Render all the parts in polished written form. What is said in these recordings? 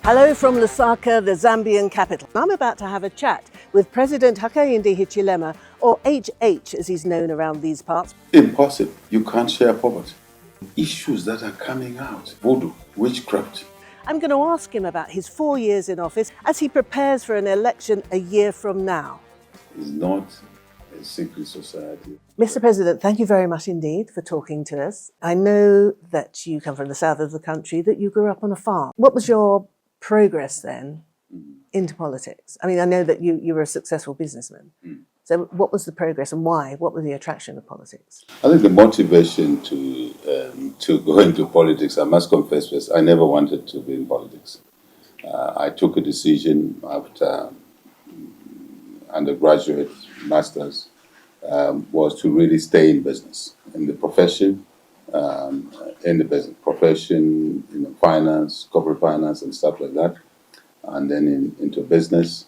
Hello from Lusaka, the Zambian capital. I'm about to have a chat with President Hakainde Hichilema, or HH as he's known around these parts. Impossible. You can't share poverty. Issues that are coming out, voodoo, witchcraft. I'm going to ask him about his 4 years in office as he prepares for an election a year from now. It's not a secret society. Mr. President, thank you very much indeed for talking to us. I know that you come from the south of the country, that you grew up on a farm. What was your progress then into politics? I mean, I know that you were a successful businessman. So what was the progress and why? What was the attraction of politics? I think the motivation to go into politics, I must confess first, I never wanted to be in politics. I took a decision after undergraduate, master's, was to really stay in business, in the profession, finance, corporate finance and stuff like that, and then into business.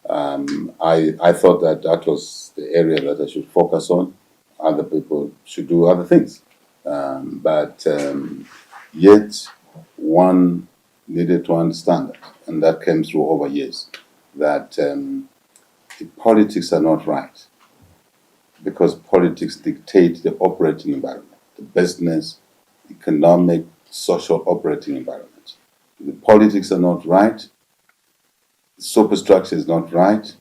I thought that was the area that I should focus on. Other people should do other things. But yet one needed to understand that, and that came through over years, that the politics are not right, because politics dictate the operating environment, the business, economic, social operating environment. The politics are not right, the superstructure is not right,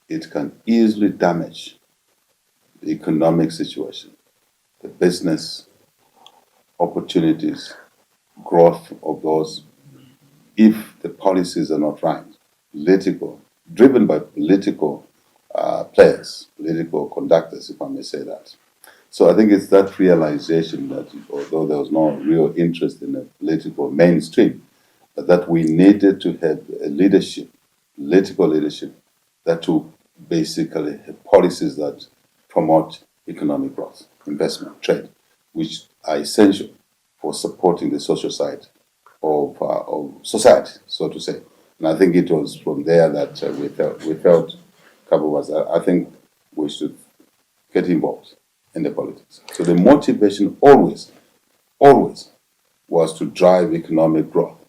it can easily damage the economic situation, the business opportunities, growth of those, if the policies are not right, driven by political players, political conductors, if I may say that. So I think it's that realization that, although there was no real interest in the political mainstream, but that we needed to have a leadership, political leadership, that to basically have policies that promote economic growth, investment, trade, which are essential for supporting the social side of society, so to say. And I think it was from there that we felt, I think we should get involved in the politics. So the motivation always was to drive economic growth,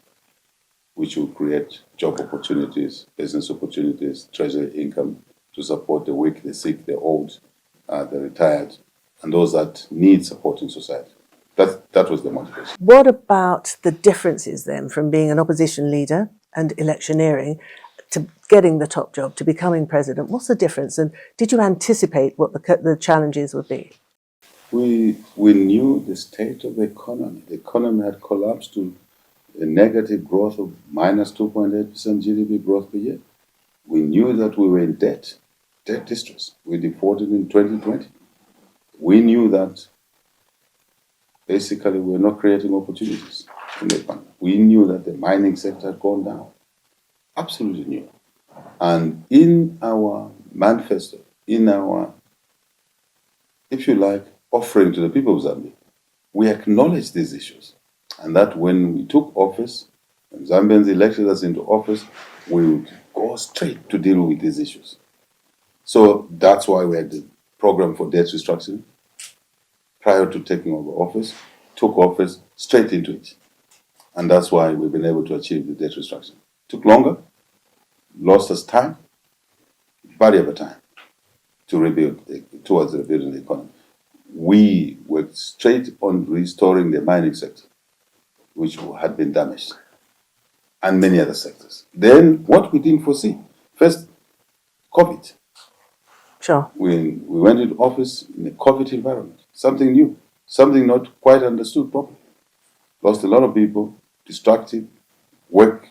which will create job opportunities, business opportunities, treasury income to support the weak, the sick, the old, the retired, and those that need support in society. That was the motivation. What about the differences then from being an opposition leader and electioneering to getting the top job, to becoming president? What's the difference? And did you anticipate what the challenges would be? We knew the state of the economy. The economy had collapsed to a negative growth of minus 2.8% GDP growth per year. We knew that we were in debt distress. We defaulted in 2020. We knew that basically we were not creating opportunities in the economy. We knew that the mining sector had gone down. Absolutely knew. And in our manifesto, in our, if you like, offering to the people of Zambia, we acknowledged these issues. And that when we took office, when Zambians elected us into office, we would go straight to deal with these issues. So that's why we had the program for debt restructuring. Prior to taking over office, took office straight into it. And that's why we've been able to achieve the debt restructuring. Took longer, lost us time, body of a time, to rebuild, towards rebuilding the economy. We worked straight on restoring the mining sector, which had been damaged, and many other sectors. Then what we didn't foresee, first, COVID. Sure. We went into office in a COVID environment, something new, something not quite understood properly. Lost a lot of people, distracted, work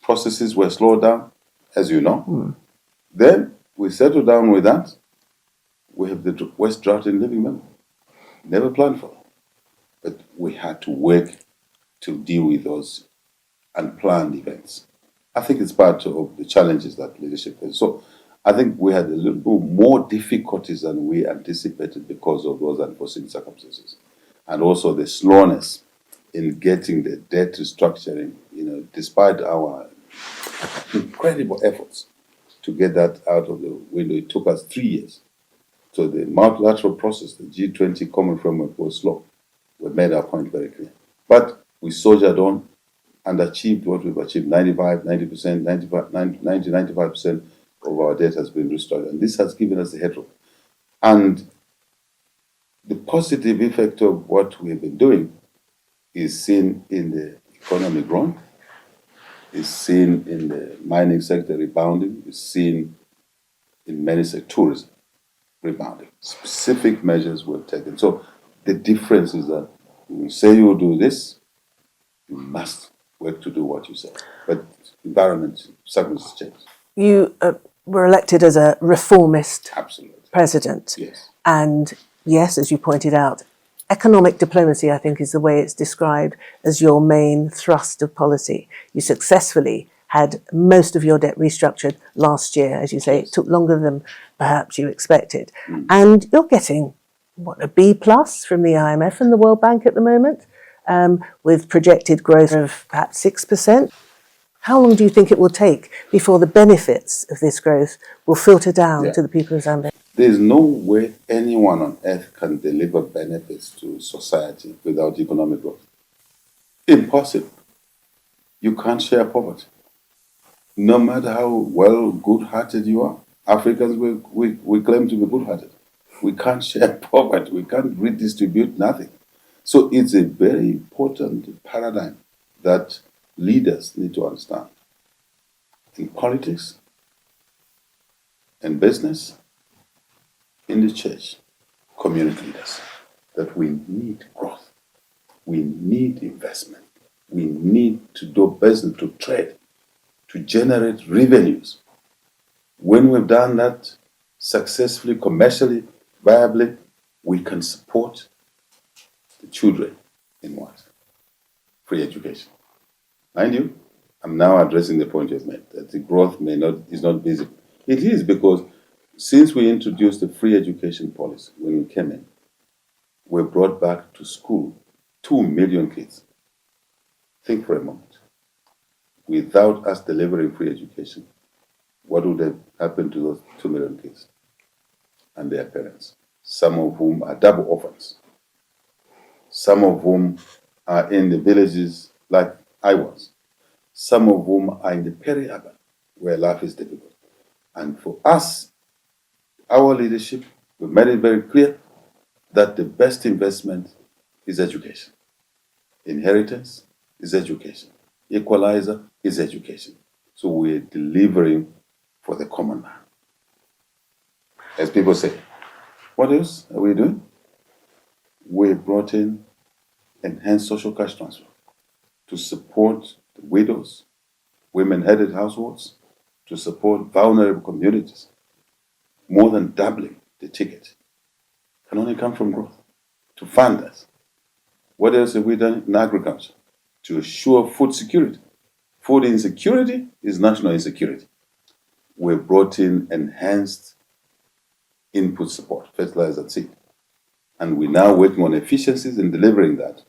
processes were slowed down, as you know. Then we settled down with that. We have the West Drought in living memory. Never planned for it. But we had to work to deal with those unplanned events. I think it's part of the challenges that leadership has. So I think we had a little bit more difficulties than we anticipated because of those unforeseen circumstances. And also the slowness in getting the debt restructuring, despite our incredible efforts to get that out of the window. It took us 3 years. So the multilateral process, the G20 common framework was slow. We made our point very clear. But we soldiered on, and achieved what we've achieved. 90, 95% of our debt has been restored. And this has given us the headroom. And the positive effect of what we've been doing is seen in the economy growing, is seen in the mining sector rebounding, is seen in many sectors, tourism rebounding. Specific measures were taken. So the difference is that when you say you will do this, you must work to do what you say. But environment, circumstances change. You were elected as a reformist Absolutely. president. Yes. And yes, as you pointed out, economic diplomacy, I think, is the way it's described as your main thrust of policy. You successfully had most of your debt restructured last year. As you say, it took longer than perhaps you expected. And you're getting, a B plus from the IMF and the World Bank at the moment, with projected growth of perhaps 6%. How long do you think it will take before the benefits of this growth will filter down to the people of Zambia? There's no way anyone on earth can deliver benefits to society without economic growth. Impossible. You can't share poverty. No matter how good-hearted you are. Africans, we claim to be good-hearted. We can't share poverty. We can't redistribute nothing. So it's a very important paradigm that leaders need to understand. In politics, in business, in the church, community leaders, that we need growth. We need investment. We need to do business, to trade, to generate revenues. When we've done that successfully, commercially, viably, we can support the children in what? Free education. Mind you, I'm now addressing the point you've made, that the growth is not visible. It is because since we introduced the free education policy when we came in, we brought back to school 2 million kids. Think for a moment. Without us delivering free education, what would have happened to those 2 million kids and their parents? Some of whom are double orphans. Some of whom are in the villages like I was. Some of whom are in the peri-urban, where life is difficult. And for us, our leadership, we made it very clear that the best investment is education. Inheritance is education. Equalizer is education. So we're delivering for the common man. As people say, what else are we doing? We brought in enhanced social cash transfer to support the widows, women-headed households, to support vulnerable communities. More than doubling the ticket can only come from growth. To fund us. What else have we done in agriculture? To assure food security. Food insecurity is national insecurity. We brought in enhanced input support, fertilizer and seed. And we're now working on efficiencies in delivering that.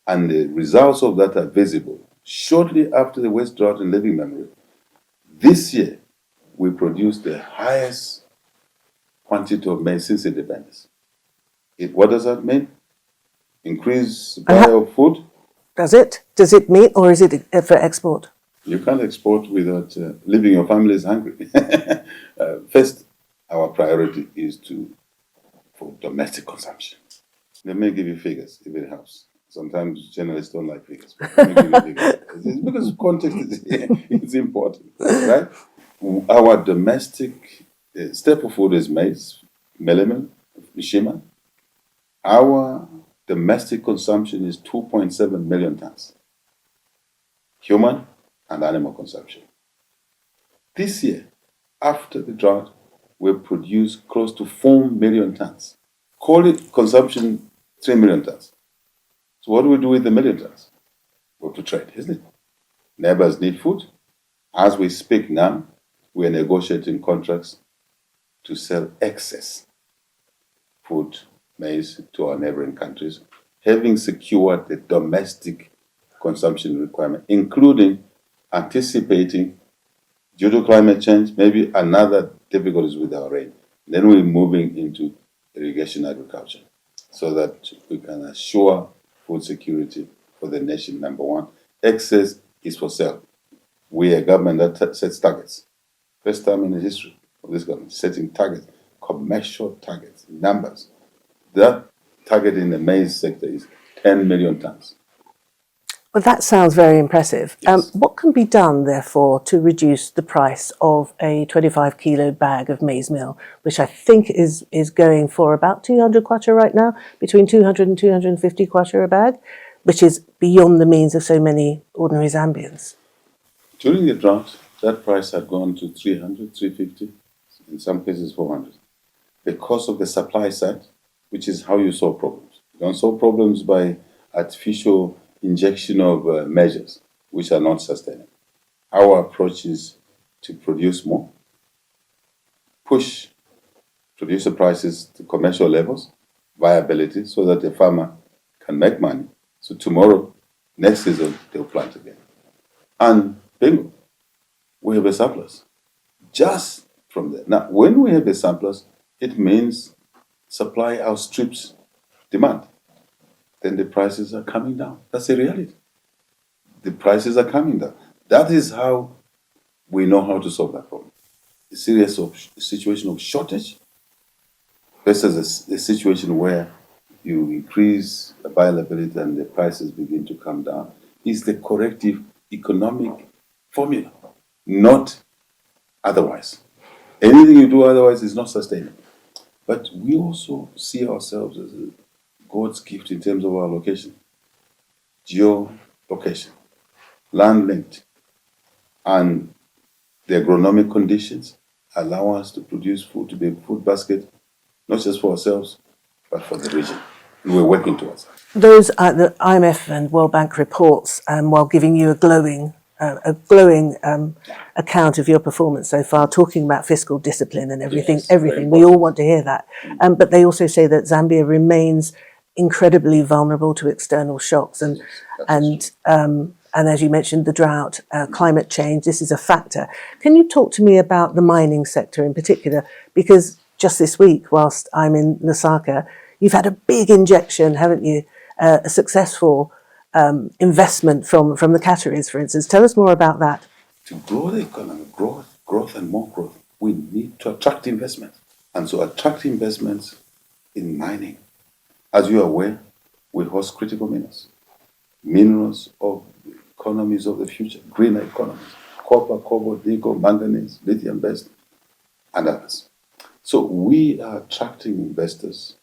And the results of that are visible. Shortly after the West Drought in living memory, this year we produced the highest quantity of maize since independence. What does that mean? Increased supply of food? Does it? Does it mean, or is it for export? You can't export without leaving your families hungry. First, our priority is for domestic consumption. Let me give you figures, if it helps. Sometimes journalists don't like figures. But let me give you figures. It's because context is important, right? Our domestic staple food is maize, melamine, mishima. Our domestic consumption is 2.7 million tons. Human and animal consumption. This year, after the drought, we produced close to 4 million tons. Call it consumption 3 million tons. So what do we do with the million tons? We have to trade, isn't it? Neighbors need food. As we speak now, we are negotiating contracts to sell excess food, maize, to our neighboring countries, having secured the domestic consumption requirement, including anticipating, due to climate change, maybe another difficulties with our rain. Then we're moving into irrigation agriculture so that we can assure food security for the nation, number one. Excess is for sale. We are a government that sets targets. First time in the history of this government, setting targets, commercial targets, numbers. That target in the maize sector is 10 million tons. Well, that sounds very impressive. Yes. What can be done, therefore, to reduce the price of a 25-kilo bag of maize meal, which I think is going for about 200 kwacha right now, between 200 and 250 kwacha a bag, which is beyond the means of so many ordinary Zambians? During the drought, that price had gone to 300, 350, in some cases 400. Because of the supply side, which is how you solve problems. You don't solve problems by artificial injection of measures which are not sustainable. Our approach is to produce more, push producer prices to commercial levels, viability, so that the farmer can make money. So tomorrow, next season, they'll plant again. And bingo, we have a surplus. Just from there. Now, when we have a surplus, it means supply outstrips demand. Then the prices are coming down. That's the reality. The prices are coming down. That is how we know how to solve that problem. A situation of shortage versus a situation where you increase availability and the prices begin to come down is the corrective economic formula, not otherwise. Anything you do otherwise is not sustainable. But we also see ourselves as God's gift in terms of our location, geolocation, land linked, and the agronomic conditions allow us to produce food, to be a food basket, not just for ourselves, but for the region. And we're working towards that. Those are the IMF and World Bank reports, while giving you a glowing account of your performance so far, talking about fiscal discipline and everything. Yes, everything. We all want to hear that. But they also say that Zambia remains incredibly vulnerable to external shocks, and as you mentioned, the drought, climate change. This is a factor. Can you talk to me about the mining sector in particular? Because just this week, whilst I'm in Lusaka, you've had a big injection, haven't you? A successful investment from the Qataris, for instance. Tell us more about that. To grow the economy, growth and more growth, we need to attract investment. And so attract investments in mining. As you are aware, we host critical minerals of the economies of the future, greener economies, copper, cobalt, nickel, manganese, lithium-based, and others. So we are attracting investors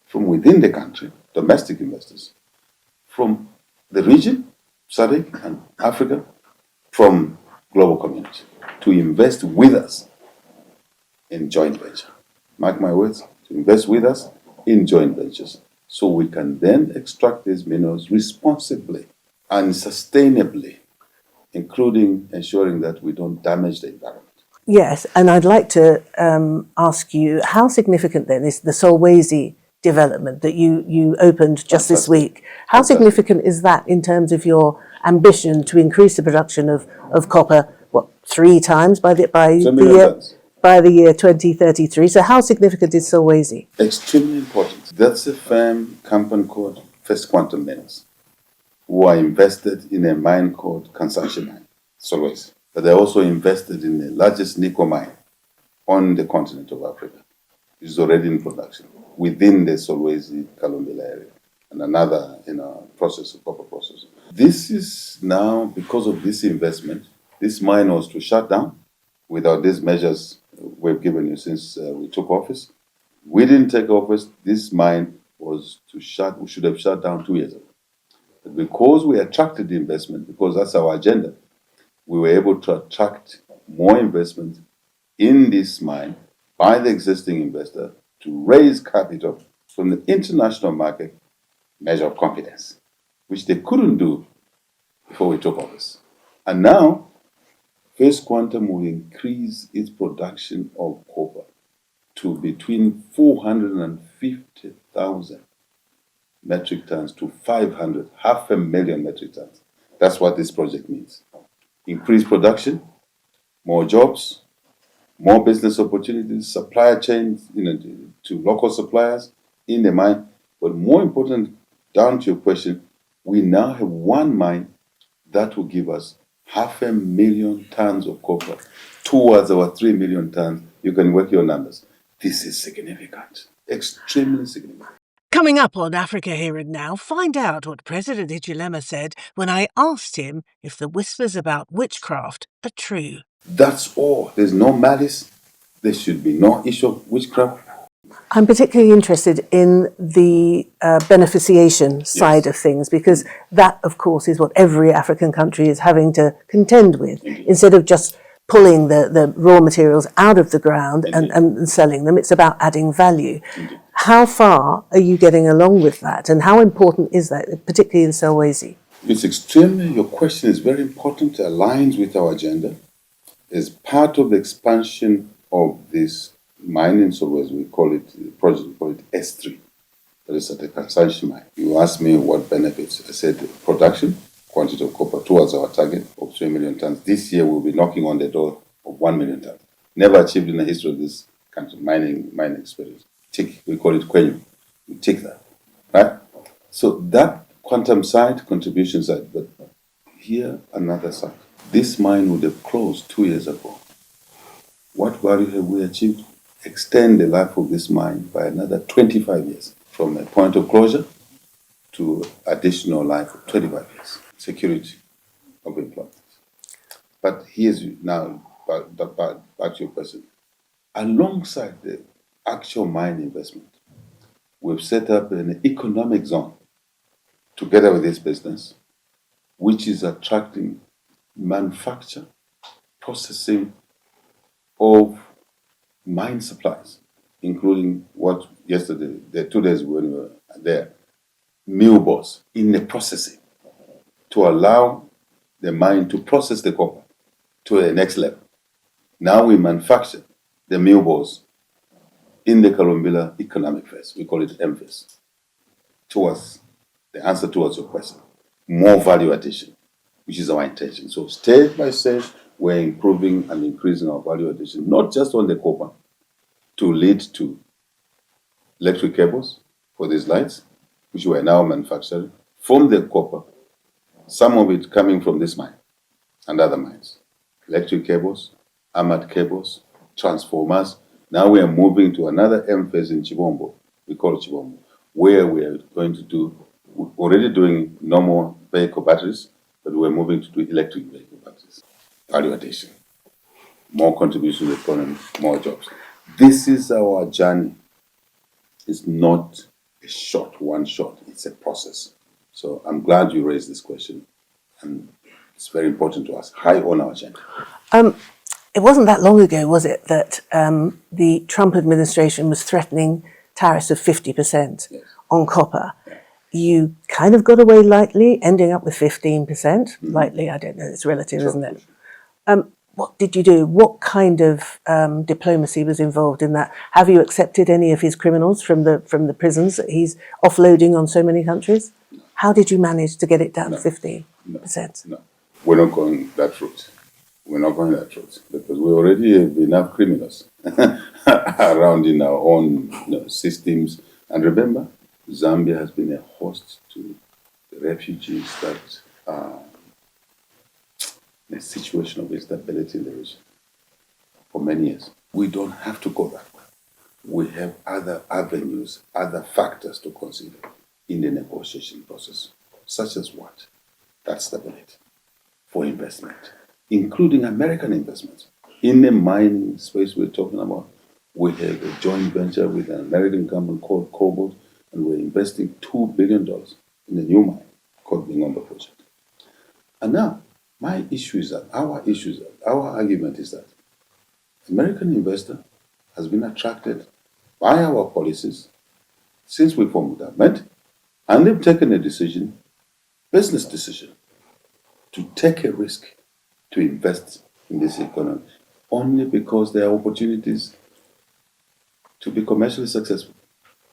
from within the country, domestic investors, from the region, SADC and Africa, from global community, to invest with us in joint venture. Mark my words, to invest with us in joint ventures, so we can then extract these minerals responsibly and sustainably, including ensuring that we don't damage the environment. Yes, and I'd like to ask you, how significant then is the Solwezi development that you opened just this week? How significant is that in terms of your ambition to increase the production of copper, 3 times by the year 2033? So how significant is Solwezi? Extremely important. That's a firm company called First Quantum Minerals, who are invested in a mine called Kansanshi Mine, Solwezi. But they're also invested in the largest nickel mine on the continent of Africa. It is already in production within the Solwezi Kalumbila area, and another copper processor. This is now, because of this investment, this mine was to shut down without these measures we've given you since we took office. We didn't take office. This mine was we should have shut down 2 years ago. But because we attracted the investment, because that's our agenda, we were able to attract more investment in this mine by the existing investor to raise capital from the international market, measure of confidence, which they couldn't do before we took office. And now, First Quantum will increase its production of copper to between 450,000 metric tons to 500,000 metric tons. That's what this project means. Increased production, more jobs, more business opportunities, supply chains, to local suppliers in the mine. But more important, down to your question, we now have one mine that will give us 500,000 tons of copper towards our 3 million tons. You can work your numbers. This is significant, extremely significant. Coming up on Africa Here and Now, find out what President Hichilema said when I asked him if the whispers about witchcraft are true. That's all. There's no malice. There should be no issue of witchcraft. I'm particularly interested in the beneficiation side of things, because that, of course, is what every African country is having to contend with. Instead of just pulling the raw materials out of the ground and selling them, it's about adding value. How far are you getting along with that, and how important is that, particularly in Solwezi? It's extremely, your question is very important, aligns with our agenda. As part of the expansion of this mine in Solwezi, we call it, the project, we call it S3. That is at the consumption mine. You asked me what benefits. I said production, quantity of copper towards our target of 3 million tons. This year we'll be knocking on the door of 1 million tons. Never achieved in the history of this country, mining experience. Tick, we call it Kwenyu. We tick that, right? So that quantum side, contribution side, but here another side. This mine would have closed 2 years ago. What value have we achieved? Extend the life of this mine by another 25 years, from a point of closure to additional life of 25 years. Security of employment. But here's now, back to your question. Alongside the actual mine investment, we've set up an economic zone together with this business, which is attracting manufacture, processing of mine supplies, including what yesterday, the 2 days when we were there, mill bores in the processing to allow the mine to process the copper to the next level. Now we manufacture the mill bores in the Kalumbila economic phase. We call it M phase. Towards the answer towards your question, more value addition, which is our intention. So stage by stage, we're improving and increasing our value addition, not just on the copper, to lead to electric cables for these lights, which we are now manufacturing from the copper, some of it coming from this mine and other mines. Electric cables, armored cables, transformers. Now we are moving to another M phase in Chibombo, we call it Chibombo, where we are going to do, we're already doing normal vehicle batteries, but we're moving to do electric vehicle batteries. Value addition, more contribution to the economy, more jobs. This is our journey. It's not a one shot, it's a process. So I'm glad you raised this question, and it's very important to us, high on our agenda. It wasn't that long ago, was it, that the Trump administration was threatening tariffs of 50% on copper? Yeah. You kind of got away lightly, ending up with 15%. Lightly, I don't know, it's relative, isn't it? What did you do? What kind of diplomacy was involved in that? Have you accepted any of his criminals from the prisons that he's offloading on so many countries? No. How did you manage to get it down to 15%? No, we're not going that route. We're not going that route because we already have enough criminals around in our own systems. And remember, Zambia has been a host to the refugees that are in a situation of instability in the region for many years. We don't have to go that way. We have other avenues, other factors to consider in the negotiation process, such as what? That stability for investment, including American investments. In the mining space we're talking about, we have a joint venture with an American company called Cobalt, and we're investing $2 billion in a new mine called the Ngombe Project. And now, our argument is that the American investor has been attracted by our policies since we formed government, and they've taken a decision, business decision, to take a risk to invest in this economy only because there are opportunities to be commercially successful.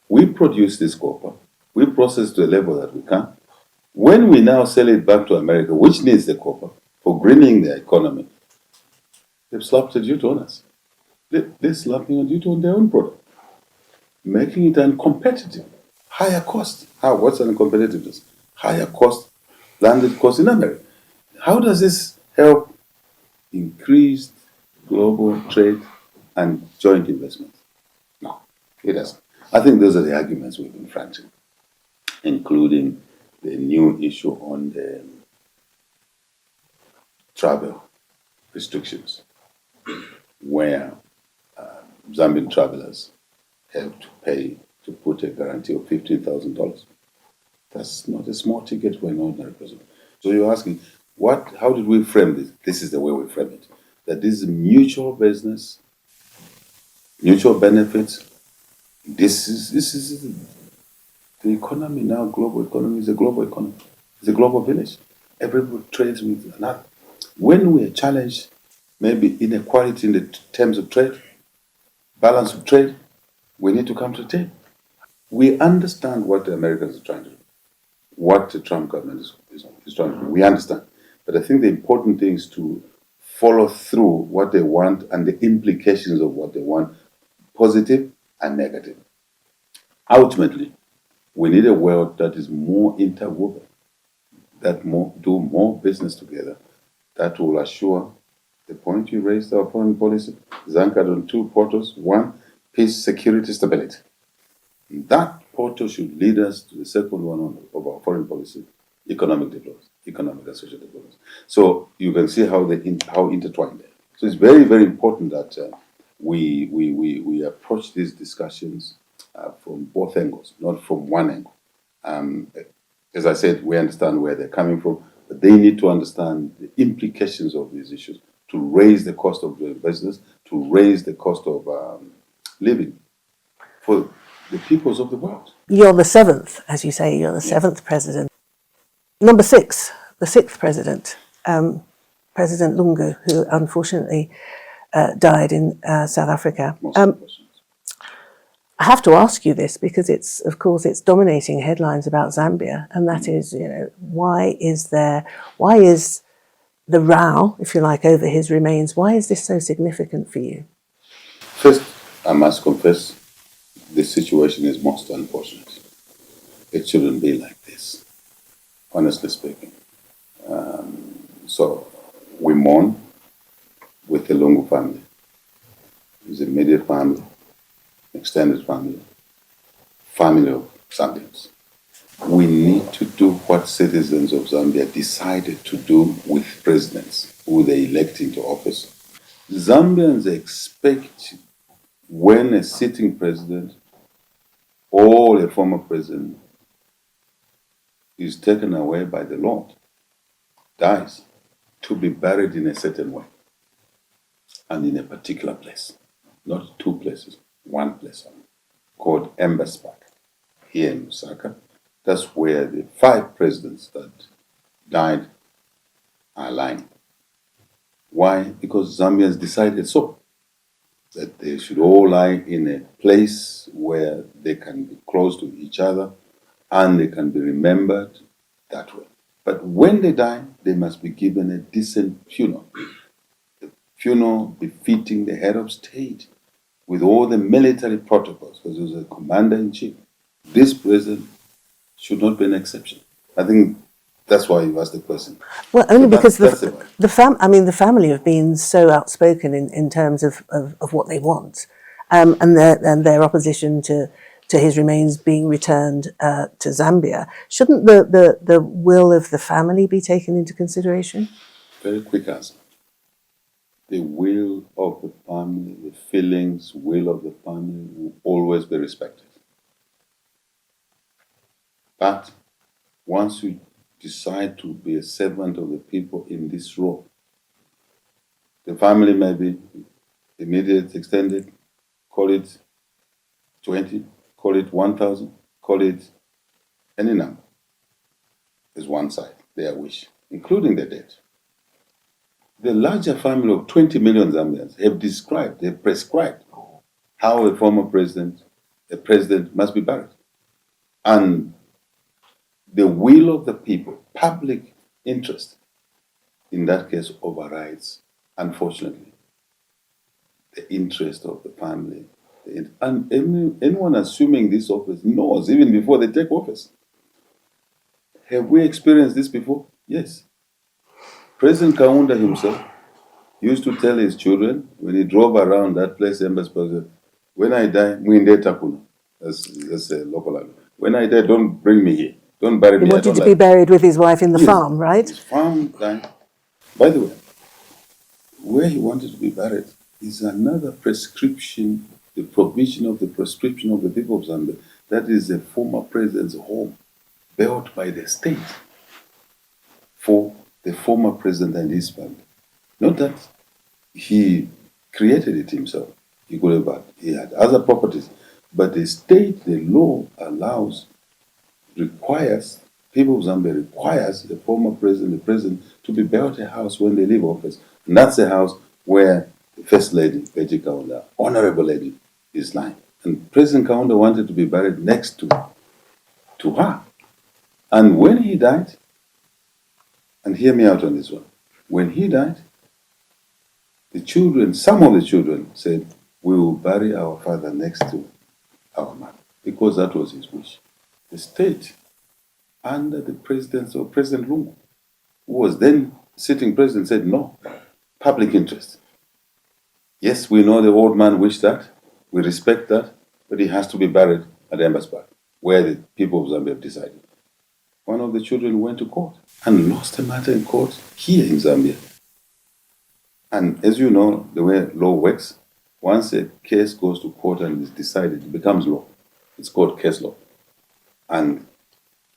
We produce this copper, we process to a level that we can. When we now sell it back to America, which needs the copper for greening the economy, they've slapped a duty on us. They're slapping a duty on their own product, making it uncompetitive, higher cost. What's uncompetitiveness? Higher cost, landed cost in America. how does this help increased global trade and joint investment? No, it doesn't. I think those are the arguments we've been fronting, including the new issue on the travel restrictions, where Zambian travelers have to pay to put a guarantee of $15,000. That's not a small ticket for an ordinary person. So you're asking, how did we frame this? This is the way we frame it. That this is mutual business, mutual benefits. This is the economy now. Global economy is a global economy. It's a global village. Everybody trades with another. When we are challenged, maybe inequality in the terms of trade, balance of trade, we need to come to the table. We understand what the Americans are trying to do, what the Trump government is trying to do. We understand. But I think the important thing is to follow through what they want and the implications of what they want, positive and negative. Ultimately, we need a world that is more interwoven, that do more business together, that will assure the point you raised, our foreign policy is anchored on two portals. One, peace, security, stability. And that portal should lead us to the second one of our foreign policy, economic development, economic and social development. So you can see how intertwined they are. So it's very, very important that we approach these discussions from both angles, not from one angle. As I said, we understand where they're coming from, but they need to understand the implications of these issues to raise the cost of doing business, to raise the cost of living for the peoples of the world. You're the seventh, as you say, you're the seventh president. Number six, the sixth president, President Lungu, who unfortunately died in South Africa. I have to ask you this because of course, it's dominating headlines about Zambia, and that is, why is the row, if you like, over his remains? Why is this so significant for you? First, I must confess, this situation is most unfortunate. It shouldn't be like this, honestly speaking. So we mourn with the Lungu family, his immediate family, extended family of Zambians. We need to do what citizens of Zambia decided to do with presidents who they elect into office. Zambians expect when a sitting president or a former president is taken away by the Lord, dies, to be buried in a certain way and in a particular place, not two places, one place called Embassy Park here in Saga. That's where the 5 presidents that died are lying. Why? Because Zambians decided so, that they should all lie in a place where they can be close to each other and they can be remembered that way. But when they die, they must be given a decent funeral. A funeral befitting the head of state with all the military protocols, because he was a commander-in-chief. This president should not be an exception. I think that's why you asked the question. Well, only because the family have been so outspoken in terms of what they want, and their opposition to his remains being returned to Zambia. Shouldn't the will of the family be taken into consideration? Very quick answer. The will of the family, the feelings, will of the family will always be respected. But once you decide to be a servant of the people in this role, the family may be immediate, extended, call it 20, call it 1,000, call it any number. Is one side, their wish, including the dead. The larger family of 20 million Zambians have prescribed how a former president, a president must be buried. And the will of the people, public interest, in that case overrides, unfortunately, the interest of the family. And anyone assuming this office knows, even before they take office. Have we experienced this before? Yes. President Kaunda himself used to tell his children when he drove around that place, Embassy Park, when I die, Muinde Takuna. That's a local language. When I die, don't bring me here. Don't bury me. He wanted to be buried with his wife in the farm, right? His farm died. By the way, where he wanted to be buried is another prescription, the provision of the prescription of the people of Zambia. That is the former president's home, built by the state for the former president and his family. Not that he created it himself. He could have, he had other properties. But the state, the law allows, requires, people of Zambia requires the former president, the president, to be built a house when they leave office. And that's the house where the First Lady, Betty Kaunda, Honorable Lady, is lying. And President Kaunda wanted to be buried next to her. And when he died, and hear me out on this one, when he died, the children, some of the children said, we will bury our father next to our mother, because that was his wish. The state, under the presidency of President Lungu, who was then sitting president, said no, public interest. Yes, we know the old man wished that, we respect that, but he has to be buried at the Embassy Park, where the people of Zambia have decided. One of the children went to court and lost the matter in court here in Zambia. And as you know, the way law works, once a case goes to court and is decided, it becomes law. It's called case law. And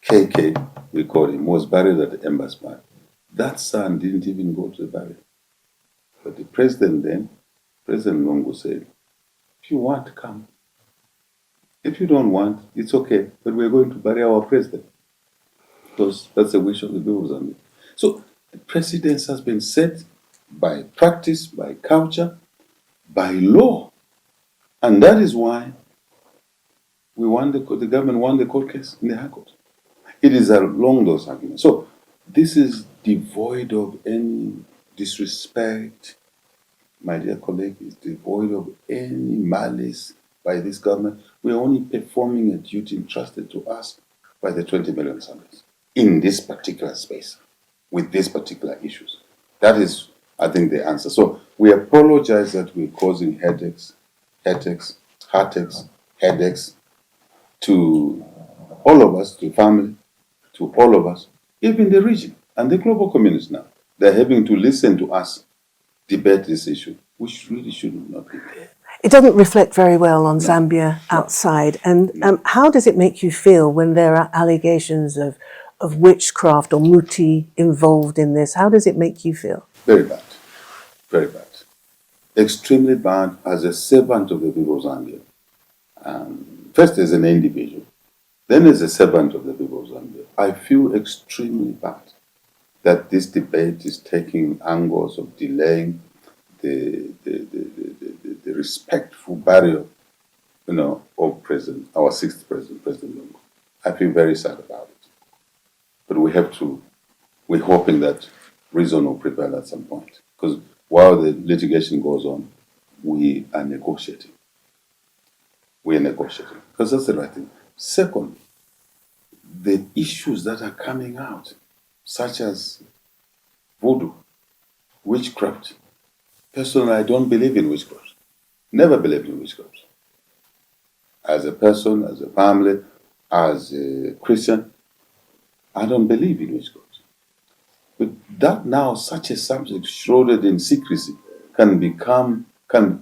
KK, we call him, was buried at the Embassy Park. That son didn't even go to the burial. But the president then, President Lungu, said, if you want to come. If you don't want, it's okay, but we're going to bury our president. Because that's the wish of the people of Zambia. So the precedence has been set by practice, by culture, by law. And that is why we won the government won the court case in the High Court. It is along those arguments. So this is devoid of any disrespect, my dear colleague, is devoid of any malice by this government. We are only performing a duty entrusted to us by the 20 million Zambians in this particular space, with these particular issues. That is, I think, the answer. So we apologize that we're causing heartaches, to all of us, to family, to all of us, even the region and the global community now. They're having to listen to us debate this issue, which really should not be there. It doesn't reflect very well on Zambia outside. And how does it make you feel when there are allegations of witchcraft or muti involved in this? How does it make you feel? Very bad. Very bad. Extremely bad as a servant of the people of Zambia. First as an individual, then as a servant of the people of Zambia. I feel extremely bad that this debate is taking angles of delaying the respectful burial, of our sixth president, President Lungu. I feel very sad about it. But we're hoping that reason will prevail at some point. Because while the litigation goes on, we are negotiating. Because that's the right thing. Second, the issues that are coming out, such as voodoo, witchcraft. Personally, I don't believe in witchcraft. Never believed in witchcraft. As a person, as a family, as a Christian, I don't believe in witchcraft. But that now, such a subject shrouded in secrecy, can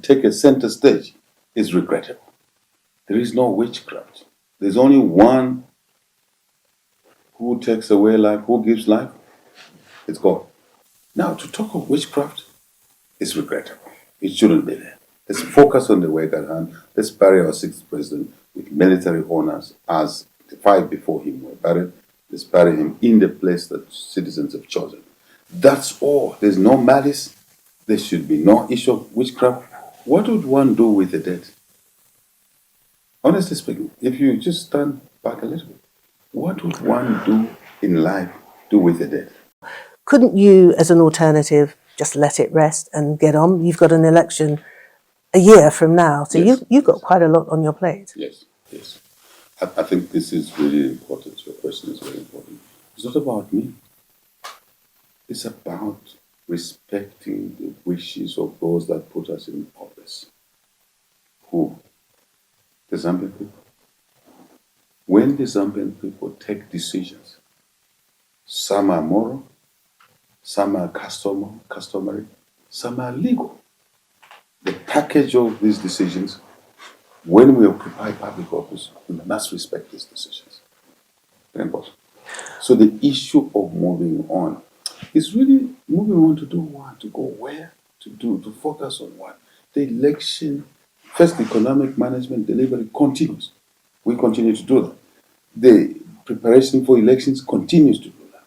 take a center stage, is regrettable. There is no witchcraft. There's only one who takes away life, who gives life. It's God. Now, to talk of witchcraft is regrettable. It shouldn't be there. Let's focus on the work at hand. Let's bury our sixth president with military honors as the five before him were buried. Let's bury him in the place that citizens have chosen. That's all. There's no malice. There should be no issue of witchcraft. What would one do with the dead? Honestly speaking, if you just stand back a little bit, what would one do with the dead? Couldn't you, as an alternative, just let it rest and get on? You've got an election a year from now, so Yes. you've got quite a lot on your plate. Yes. I think this is really important. Your question is very important. It's not about me. It's about respecting the wishes of those that put us in office. Who? The Zambian people. When the Zambian people take decisions, some are moral, some are customary, some are legal. The package of these decisions, when we occupy public office, we must respect these decisions. Very important. So the issue of moving on is really moving on to do what? To go where? To focus on what? The election, first economic management delivery continues. We continue to do that. The preparation for elections continues to do that.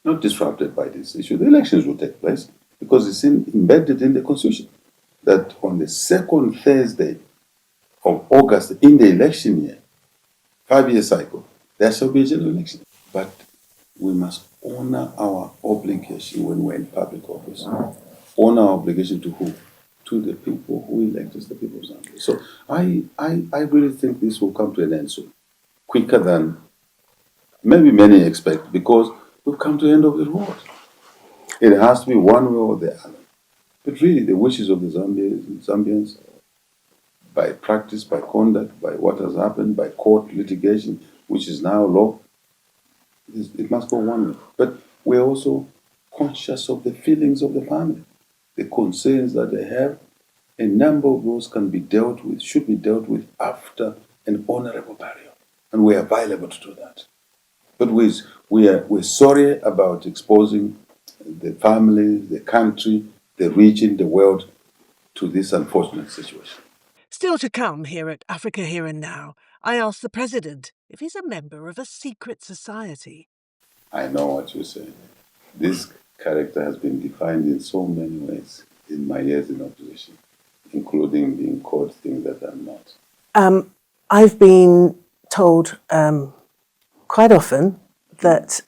Not disrupted by this issue. The elections will take place because it's embedded in the Constitution that on the second Thursday of August in the election year, 5-year cycle, there shall be a general election. But we must honor our obligation when we're in public office. Honor our obligation to who? To the people who elect us, the people of Zambia. So I really think this will come to an end soon, quicker than maybe many expect, because we've come to the end of the road. It has to be one way or the other. But really, the wishes of the Zambians, by practice, by conduct, by what has happened, by court litigation, which is now law, it must go one way. But we're also conscious of the feelings of the family, the concerns that they have. A number of those can be dealt with, should be dealt with after an honorable burial. And we're available to do that. But we're sorry about exposing the family, the country, the region, the world to this unfortunate situation. Still to come here at Africa Here and Now, I asked the President if he's a member of a secret society. I know what you're saying. This character has been defined in so many ways in my years in opposition, including being called things that I'm not. I've been told quite often that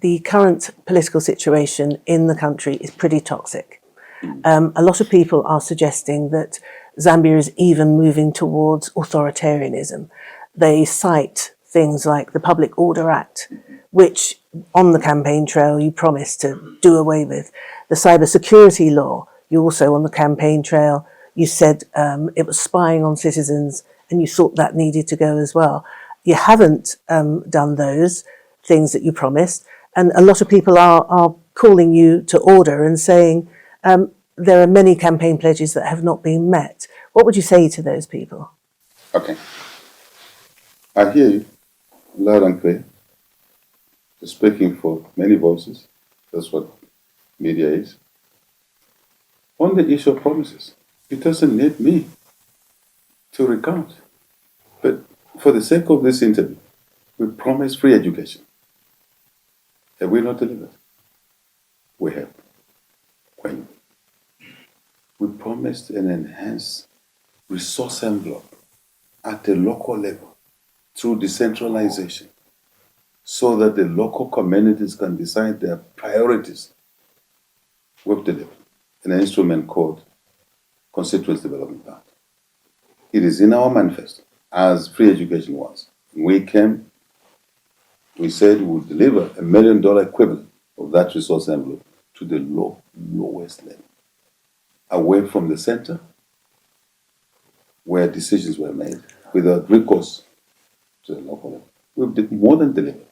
the current political situation in the country is pretty toxic. A lot of people are suggesting that Zambia is even moving towards authoritarianism. They cite things like the Public Order Act, which on the campaign trail you promised to do away with. The cybersecurity law, you also on the campaign trail, you said it was spying on citizens and you thought that needed to go as well. You haven't done those things that you promised. And a lot of people are calling you to order and saying there are many campaign pledges that have not been met. What would you say to those people? Okay. I hear you loud and clear. You're speaking for many voices. That's what media is. On the issue of promises, it doesn't need me to recount. But for the sake of this interview, we promised free education. Have we not delivered? We have. When? We promised an enhanced resource envelope at the local level through decentralization so that the local communities can decide their priorities. We've delivered an instrument called Constituency Development Plan. It is in our manifesto, as free education was. When we came, we said we would deliver $1 million equivalent of that resource envelope to the lowest level, away from the center, where decisions were made without recourse to the local level. We've more than delivered.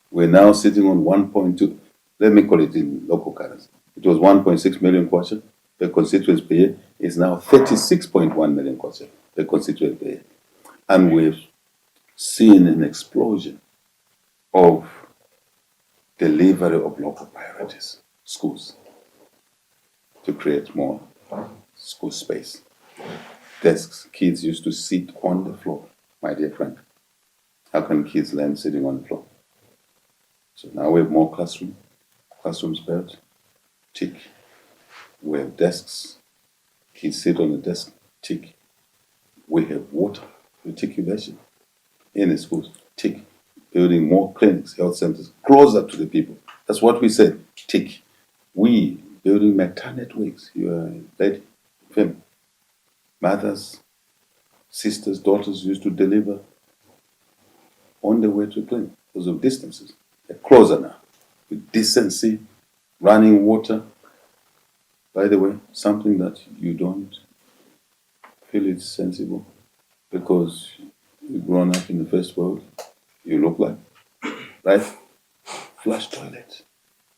We're now sitting on 1.2, let me call it in local currency. It was 1.6 million kwacha per constituency per year. It's now 36.1 million kwacha per constituency per year. And we've seen an explosion of delivery of local priorities, schools, to create more school space. Desks, kids used to sit on the floor, my dear friend. How can kids learn sitting on the floor? So now we have more classrooms built, tick. We have desks, kids sit on the desk, tick. We have water reticulation in the schools, tick. Building more clinics, health centers, closer to the people. That's what we said, tick. We building maternity wigs. You are a lady, female. Mothers, sisters, daughters used to deliver on the way to the clinic because of distances. They're closer now, with decency, running water. By the way, something that you don't feel it's sensible because you've grown up in the first world, you look like, right? Flush toilet.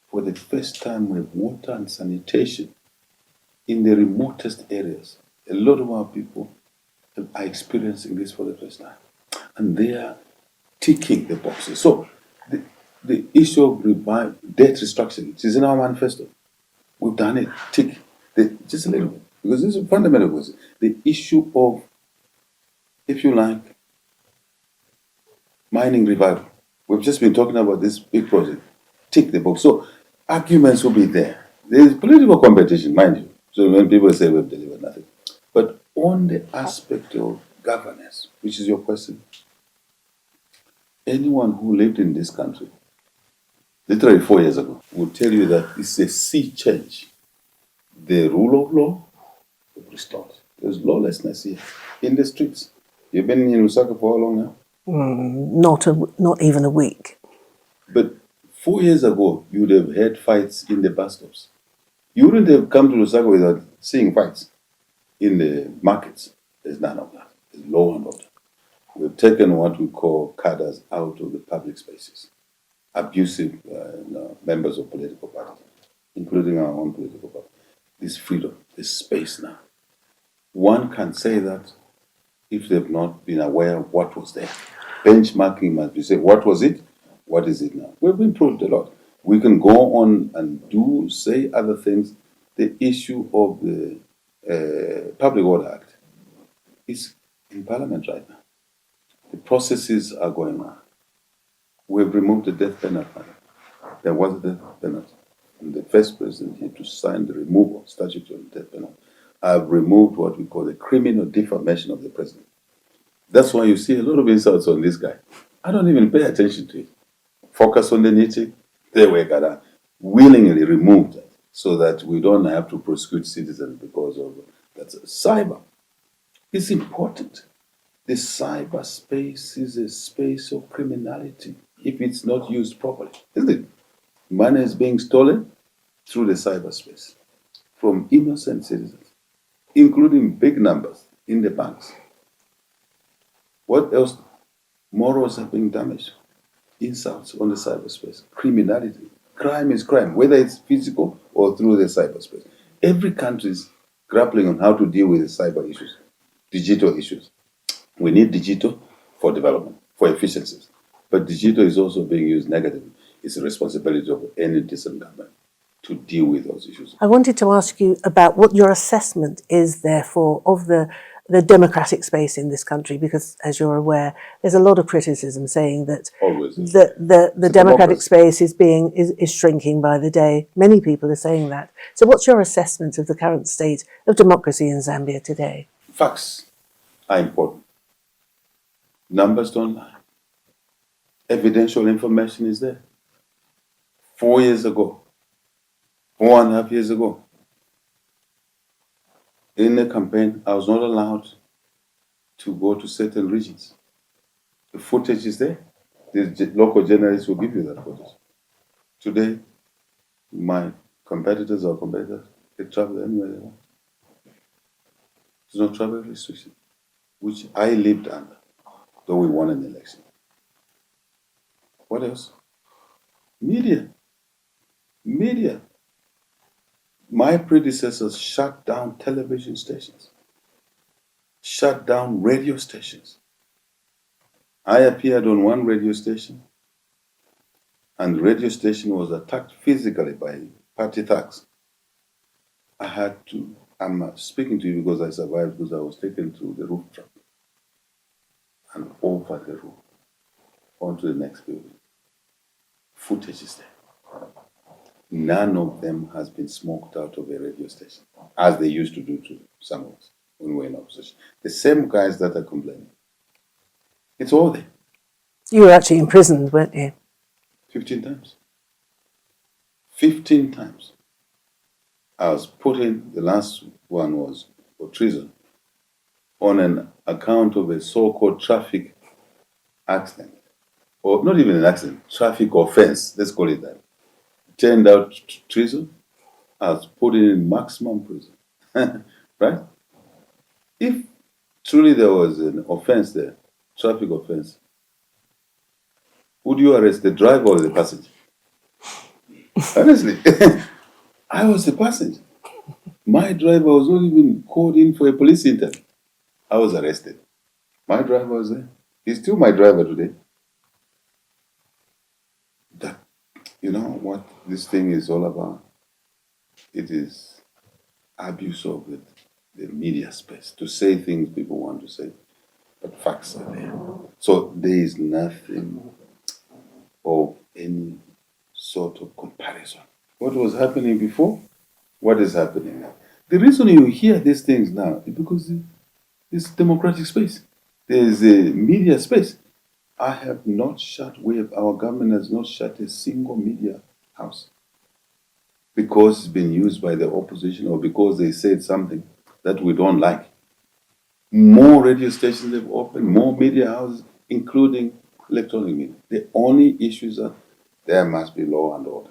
For the first time, we have water and sanitation in the remotest areas. A lot of our people are experiencing this for the first time. And they are ticking the boxes. So the issue of debt restructuring, it is in our manifesto. We've done it. Tick. Just a little bit. Because this is a fundamental question. The issue of, if you like, mining revival. We've just been talking about this big project. Tick the box. So arguments will be there. There is political competition, mind you. So when people say we've delivered nothing. But on the aspect of governance, which is your question, anyone who lived in this country, literally 4 years ago, will tell you that it's a sea change. The rule of law is restored. There's lawlessness here in the streets. You've been in Lusaka for how long now? Not even a week. But 4 years ago, you would have had fights in the bus stops. You wouldn't have come to Lusaka without seeing fights in the markets. There's none of that. There's law and order. We've taken what we call cadres out of the public spaces. Abusive members of political parties, including our own political party. This freedom, this space now. One can say that if they've not been aware of what was there. Benchmarking must be said, what was it? What is it now? We've improved a lot. We can go on and say other things. The issue of the Public Order Act is in Parliament right now. The processes are going on. We've removed the death penalty. There was a death penalty. And the first president had to sign the removal statute of the death penalty. I've removed what we call the criminal defamation of the president. That's why you see a lot of insults on this guy. I don't even pay attention to it. Focus on the nitty, they were gonna willingly remove that so that we don't have to prosecute citizens because of that's cyber. It's important. The cyberspace is a space of criminality if it's not used properly, isn't it? Money is being stolen through the cyberspace from innocent citizens, including big numbers in the banks. What else? Morals are being damaged. Insults on the cyberspace. Criminality. Crime is crime, whether it's physical or through the cyberspace. Every country is grappling on how to deal with the cyber issues, digital issues. We need digital for development, for efficiencies. But digital is also being used negatively. It's the responsibility of any decent government to deal with those issues. I wanted to ask you about what your assessment is, therefore, of the democratic space in this country, because, as you're aware, there's a lot of criticism saying that the democratic space is shrinking by the day. Many people are saying that. So what's your assessment of the current state of democracy in Zambia today? Facts are important. Numbers don't lie. Evidential information is there. 4 years ago, 4.5 years ago, in the campaign, I was not allowed to go to certain regions. The footage is there. The local journalists will give you that footage. Today, my competitors, they travel anywhere they want. There's no travel restriction, which I lived under, though we won an election. What else? Media. My predecessors shut down television stations, shut down radio stations. I appeared on one radio station, and the radio station was attacked physically by party thugs. I'm speaking to you because I survived, because I was taken to the roof trap and over the roof onto the next building. Footage is there. None of them has been smoked out of a radio station, as they used to do to some of us when we were in opposition. The same guys that are complaining. It's all there. You were actually imprisoned, weren't you? 15 times. 15 times. I was put in, the last one was for treason, on an account of a so-called traffic accident. Or not even an accident, traffic offense, let's call it that. turned out treason, has put it in maximum prison. Right? If truly there was an offense there, traffic offense, would you arrest the driver or the passenger? Honestly, I was the passenger. My driver was not even called in for a police interview. I was arrested. My driver was there. He's still my driver today. That, you know what this thing is all about? It is abuse of the media space to say things people want to say, but facts are there. So there is nothing of any sort of comparison. What was happening before? What is happening now? The reason you hear these things now is because it's democratic space. There is a media space. Our government has not shut a single media house because it's been used by the opposition or because they said something that we don't like. More radio stations have opened, more media houses, including electronic media. The only issues are there must be law and order.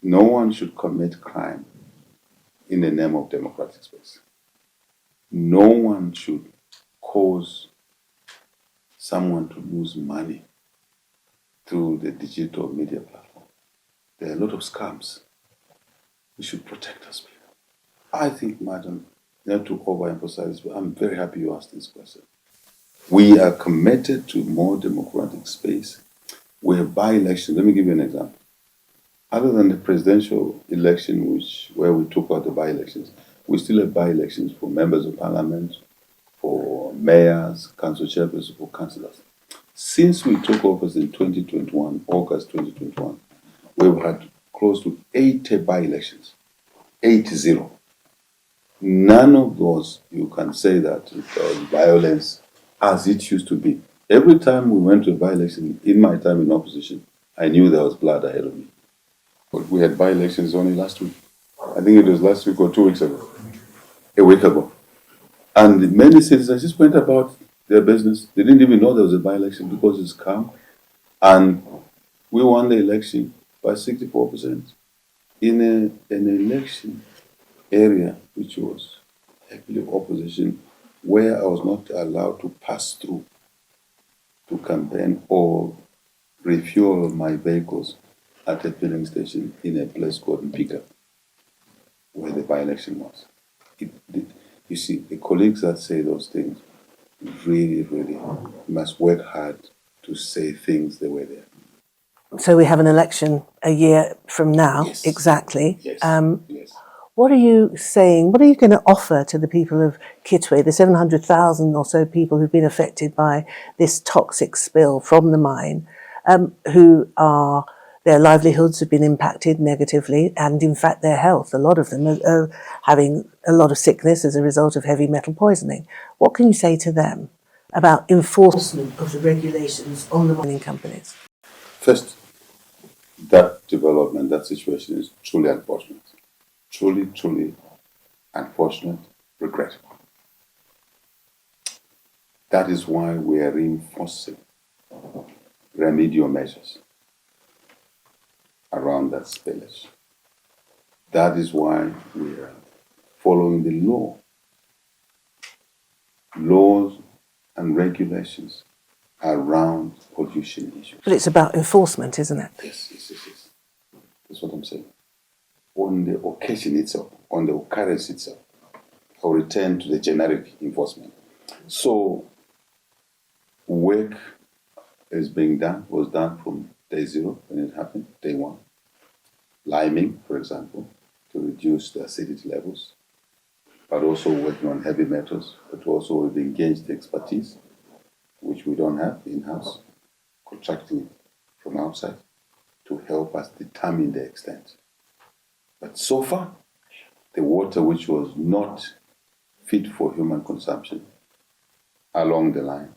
No one should commit crime in the name of democratic space. No one should cause someone to lose money through the digital media platform. There are a lot of scams. We should protect us, people. I think, madam, not to overemphasize, but I'm very happy you asked this question. We are committed to more democratic space where by-elections, let me give you an example. Other than the presidential election, where we took out the by-elections, we still have by-elections for members of parliament, for mayors, council chairpersons, for councillors. Since we took office in 2021, August 2021, we've had close to 80 by-elections. 80. None of those you can say that it was violence as it used to be. Every time we went to a by-election, in my time in opposition, I knew there was blood ahead of me. But we had by-elections only last week. I think it was last week or 2 weeks ago. A week ago. And many citizens just went about their business. They didn't even know there was a by-election because it's calm. And we won the election by 64% in an election area which was heavily opposition, where I was not allowed to pass through to campaign or refuel my vehicles at a filling station in a place called Mpika, where the by-election was. You see, the colleagues that say those things really, really must work hard to say things the way they are. So we have an election a year from now, Yes. Exactly. Yes. Yes. What are you saying? What are you going to offer to the people of Kitwe, the 700,000 or so people who've been affected by this toxic spill from the mine, their livelihoods have been impacted negatively, and in fact their health? A lot of them are having a lot of sickness as a result of heavy metal poisoning. What can you say to them about enforcement of the regulations on the mining companies? First, that development, that situation is truly unfortunate. Truly, truly unfortunate, regrettable. That is why we are reinforcing remedial measures around that spillage. That is why we are following the laws and regulations around pollution issues. But it's about enforcement, isn't it? Yes. That's what I'm saying. On the occasion itself, on the occurrence itself, I'll return to the generic enforcement. So, work was done from day zero when it happened, day one. Liming, for example, to reduce the acidity levels, but also working on heavy metals, but also we've engaged expertise, which we don't have in-house, contracting it from outside to help us determine the extent. But so far, the water which was not fit for human consumption along the line,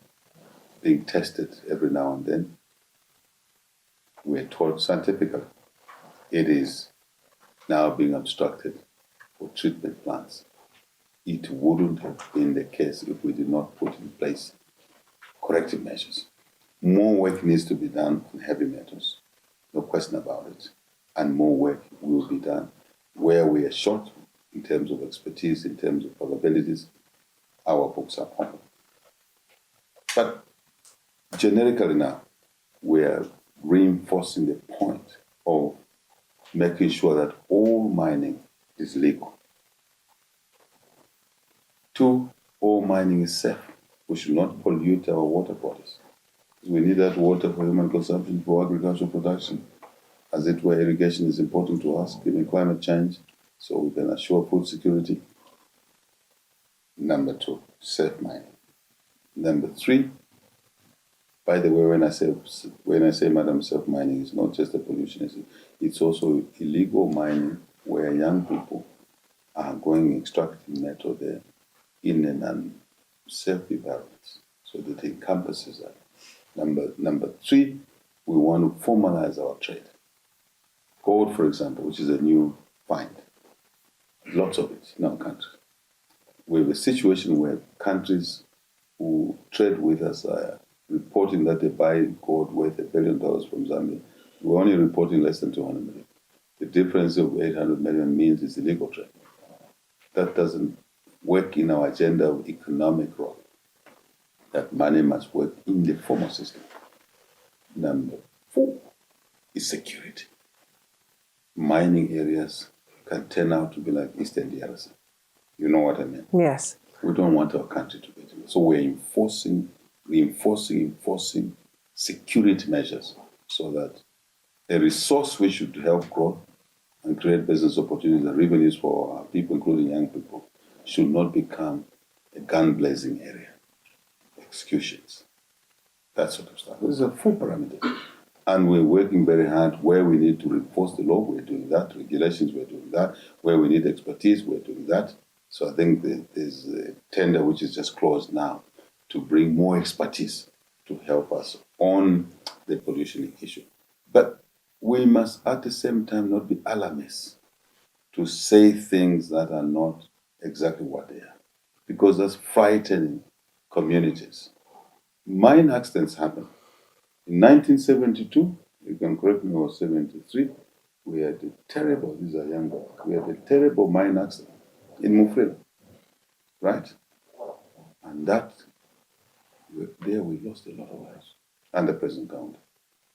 being tested every now and then, we're told scientifically, it is now being obstructed for treatment plants. It wouldn't have been the case if we did not put in place corrective measures. More work needs to be done on heavy metals, no question about it. and more work will be done. Where we are short in terms of expertise, in terms of capabilities, our books are open. But generically now, we are reinforcing the point of making sure that all mining is legal. 2, all mining is safe. We should not pollute our water bodies. We need that water for human consumption, for agricultural production. As it were, irrigation is important to us, given climate change, so we can assure food security. Number 2, safe mining. Number 3, by the way, when I say, Madam, safe mining, it's not just a pollution issue. It's also illegal mining where young people are going extracting metal there in an unsafe environment. So that encompasses that. Number 3, we want to formalize our trade. Gold, for example, which is a new find, lots of it in our country. We have a situation where countries who trade with us are reporting that they buy gold worth $1 billion from Zambia. We're only reporting less than 200 million. The difference of 800 million means it's illegal trade. That doesn't work in our agenda of economic growth. That money must work in the formal system. Number 4 is security. Mining areas can turn out to be like Eastern DRC. You know what I mean? Yes. We don't want our country to be doing. So we're reinforcing security measures so that a resource which should help grow and create business opportunities and revenues for our people, including young people, should not become a gun-blazing area. Executions, that sort of stuff. This is a full parameter. And we're working very hard where we need to reinforce the law, we're doing that. Regulations, we're doing that. Where we need expertise, we're doing that. So I think there's a tender which is just closed now to bring more expertise to help us on the pollution issue. But we must at the same time not be alarmists to say things that are not exactly what they are, because that's frightening communities. Mine accidents happen. In 1972, you can correct me, or 73, we had a terrible, these are young guys, we had a terrible mine accident in Mufrela, right? And that, there we lost a lot of lives under present government.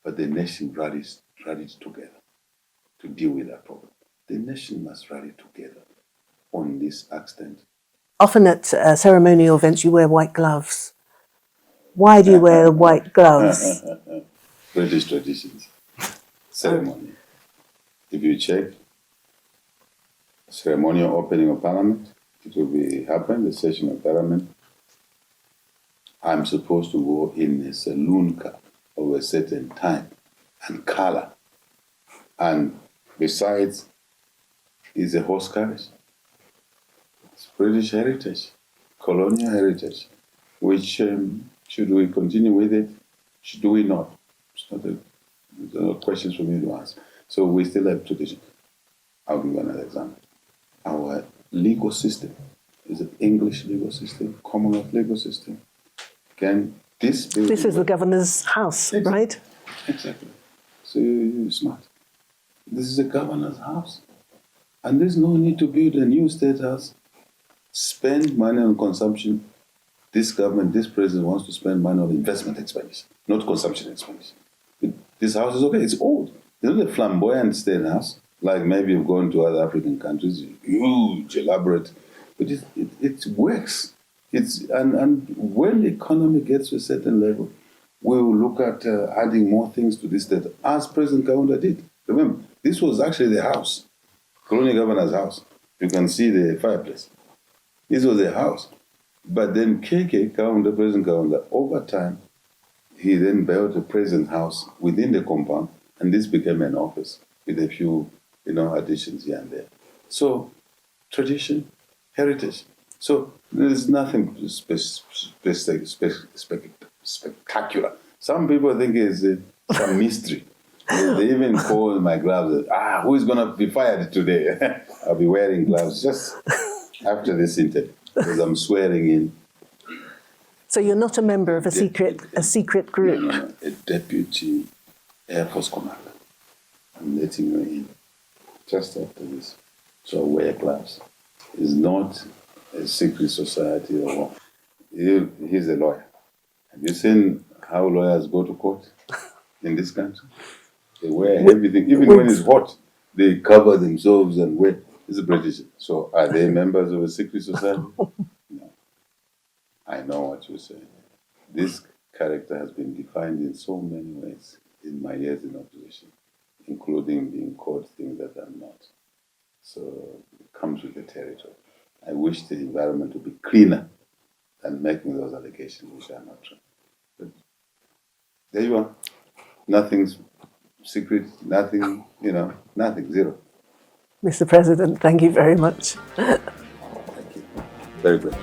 But the nation rallied together to deal with that problem. The nation must rally together on this accident. Often at ceremonial events, you wear white gloves. Why do you wear white gloves? British traditions, ceremony. If you check, ceremonial opening of Parliament, it will happen, the session of Parliament. I'm supposed to go in a saloon car of a certain time and color. And besides, is a horse carriage. It's British heritage, colonial heritage, which should we continue with it? Should we not? It's not questions for me to ask. So we still have tradition. I'll give you another example. Our legal system is an English legal system, Commonwealth legal system. This is the governor's house, exactly. Right? Exactly. So you're smart. This is a governor's house. And there's no need to build a new state house. Spend money on consumption. This government, this president wants to spend money on investment expenditure, not consumption expenditure. This house is okay, it's old. It's not a flamboyant state house, like maybe you've gone to other African countries, huge, elaborate, but it works. And when the economy gets to a certain level, we will look at adding more things to this state, as President Kaunda did. Remember, this was actually the house, colonial governor's house. You can see the fireplace. This was the house. But then KK, President Kaunda, over time, he then built a president house within the compound, and this became an office with a few, additions here and there. So, tradition, heritage. So there's nothing spectacular. Some people think it's some mystery. They even call my gloves, who is going to be fired today? I'll be wearing gloves just after this interview, because I'm swearing in. So you're not a member of a secret group? No, a deputy Air Force commander. I'm letting you in just after this. So wear gloves. It's not a secret society or what. He's a lawyer. Have you seen how lawyers go to court in this country? They wear everything, even when it's hot, they cover themselves and wear. It's British. So are they members of a secret society? No. I know what you're saying. This character has been defined in so many ways in my years in opposition, including being called things that I'm not. So it comes with the territory. I wish the environment would be cleaner than making those allegations, which are not true. But there you are. Nothing's secret, nothing, nothing, zero. Mr. President, thank you very much. Thank you. Very good.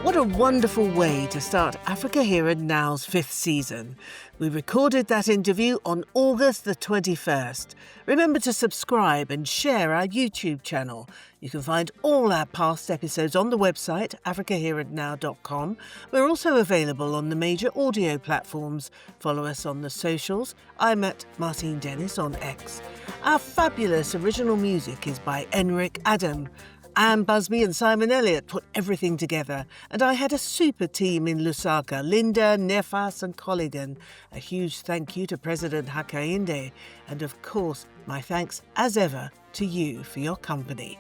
What a wonderful way to start Africa Here and Now's 5th season. We recorded that interview on August the 21st. Remember to subscribe and share our YouTube channel. You can find all our past episodes on the website, AfricaHere&NOW.com. We're also available on the major audio platforms. Follow us on the socials. I'm at Martine Dennis on X. Our fabulous original music is by Enric Adam. Anne Busby and Simon Elliott put everything together, and I had a super team in Lusaka, Linda, Nefas and Colligan. A huge thank you to President Hakainde, and of course, my thanks as ever to you for your company.